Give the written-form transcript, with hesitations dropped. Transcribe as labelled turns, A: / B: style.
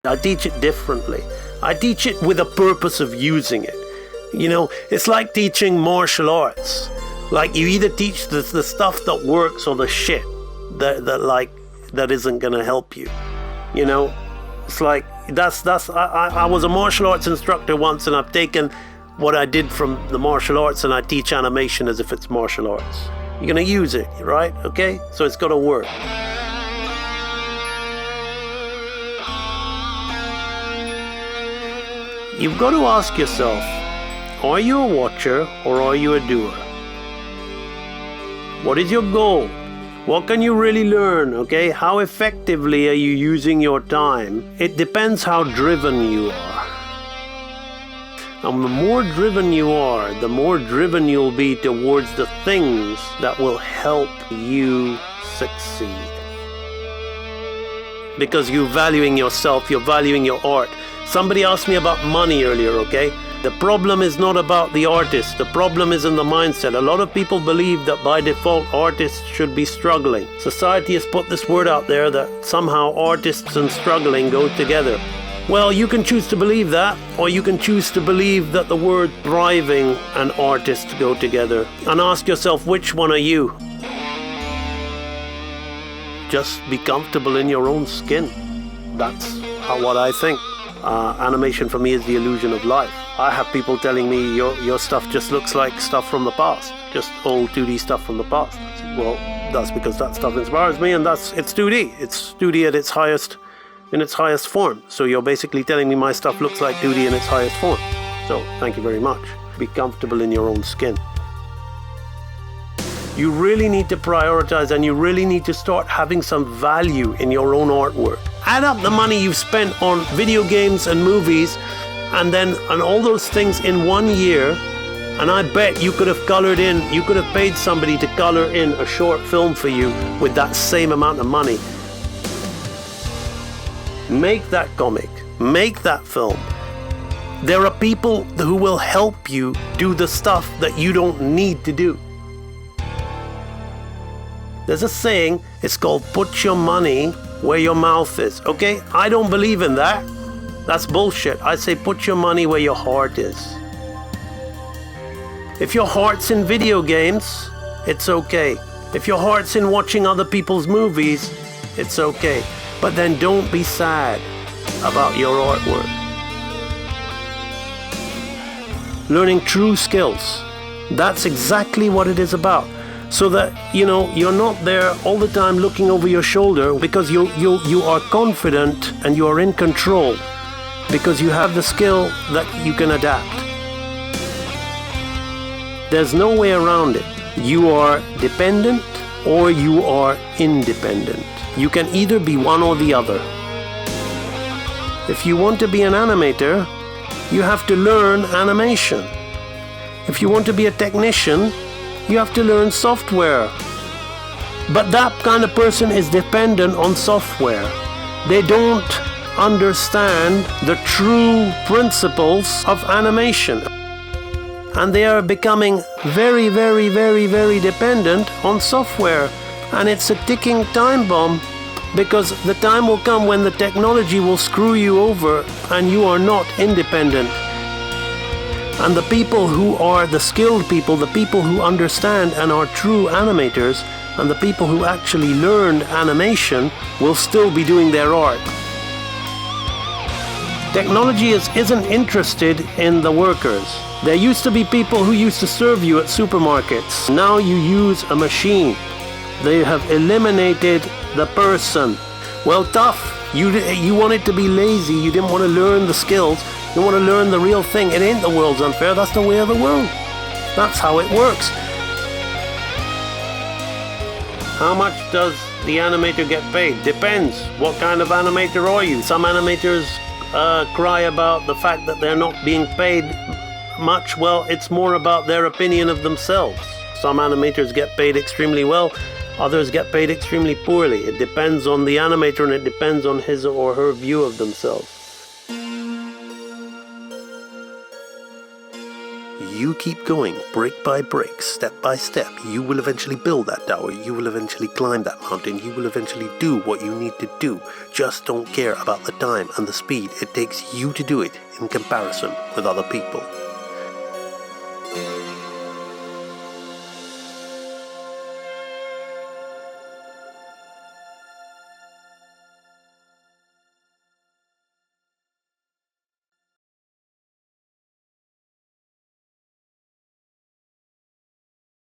A: I teach it differently. I teach it with a purpose of using it. You know, it's like teaching martial arts. Like, you either teach the stuff that works or the shit that isn't gonna help you. You know, it's like I was a martial arts instructor once, and I've taken what I did from the martial arts and I teach animation as if it's martial arts. You're gonna use it, right? Okay, so it's gotta work. You've got to ask yourself, are you a watcher or are you a doer? What is your goal? What can you really learn, okay? How effectively are you using your time? It depends how driven you are. And the more driven you are, the more driven you'll be towards the things that will help you succeed. Because you're valuing yourself, you're valuing your art. Somebody asked me about money earlier, okay? The problem is not about the artist. The problem is in the mindset. A lot of people believe that by default artists should be struggling. Society has put this word out there that somehow artists and struggling go together. Well, you can choose to believe that, or you can choose to believe that the word thriving and artist go together. And ask yourself, which one are you? Just be comfortable in your own skin. That's what I think. Animation for me is the illusion of life. I have people telling me your stuff just looks like stuff from the past, just old 2D stuff from the past. Well, that's because that stuff inspires me, and it's 2D. It's 2D at its highest, in its highest form. So you're basically telling me my stuff looks like 2D in its highest form. So thank you very much. Be comfortable in your own skin. You really need to prioritize, and you really need to start having some value in your own artwork. Add up the money you've spent on video games and movies and all those things in 1 year, and I bet you could have paid somebody to color in a short film for you with that same amount of money. Make that comic, make that film. There are people who will help you do the stuff that you don't need to do. There's a saying, it's called put your money where your mouth is, okay? I don't believe in that. That's bullshit. I say put your money where your heart is. If your heart's in video games, it's okay. If your heart's in watching other people's movies, it's okay. But then don't be sad about your artwork. Learning true skills. That's exactly what it is about. So that, you're not there all the time looking over your shoulder, because you are confident and you are in control, because you have the skill that you can adapt. There's no way around it. You are dependent or you are independent. You can either be one or the other. If you want to be an animator, you have to learn animation. If you want to be a technician, you have to learn software. But that kind of person is dependent on software. They don't understand the true principles of animation. And they are becoming very, very, very, very dependent on software. And it's a ticking time bomb, because the time will come when the technology will screw you over and you are not independent. And the people who are the skilled people, the people who understand and are true animators, and the people who actually learned animation will still be doing their art. Technology isn't interested in the workers. There used to be people who used to serve you at supermarkets. Now you use a machine. They have eliminated the person. Well, tough. You wanted to be lazy. You didn't want to learn the skills. You want to learn the real thing. It ain't the world's unfair. That's the way of the world. That's how it works. How much does the animator get paid? Depends. What kind of animator are you? Some animators cry about the fact that they're not being paid much. Well, it's more about their opinion of themselves. Some animators get paid extremely well. Others get paid extremely poorly. It depends on the animator, and it depends on his or her view of themselves. you keep going, brick by brick, step by step, you will eventually build that tower, you will eventually climb that mountain, you will eventually do what you need to do. Just don't care about the time and the speed it takes you to do it in comparison with other people.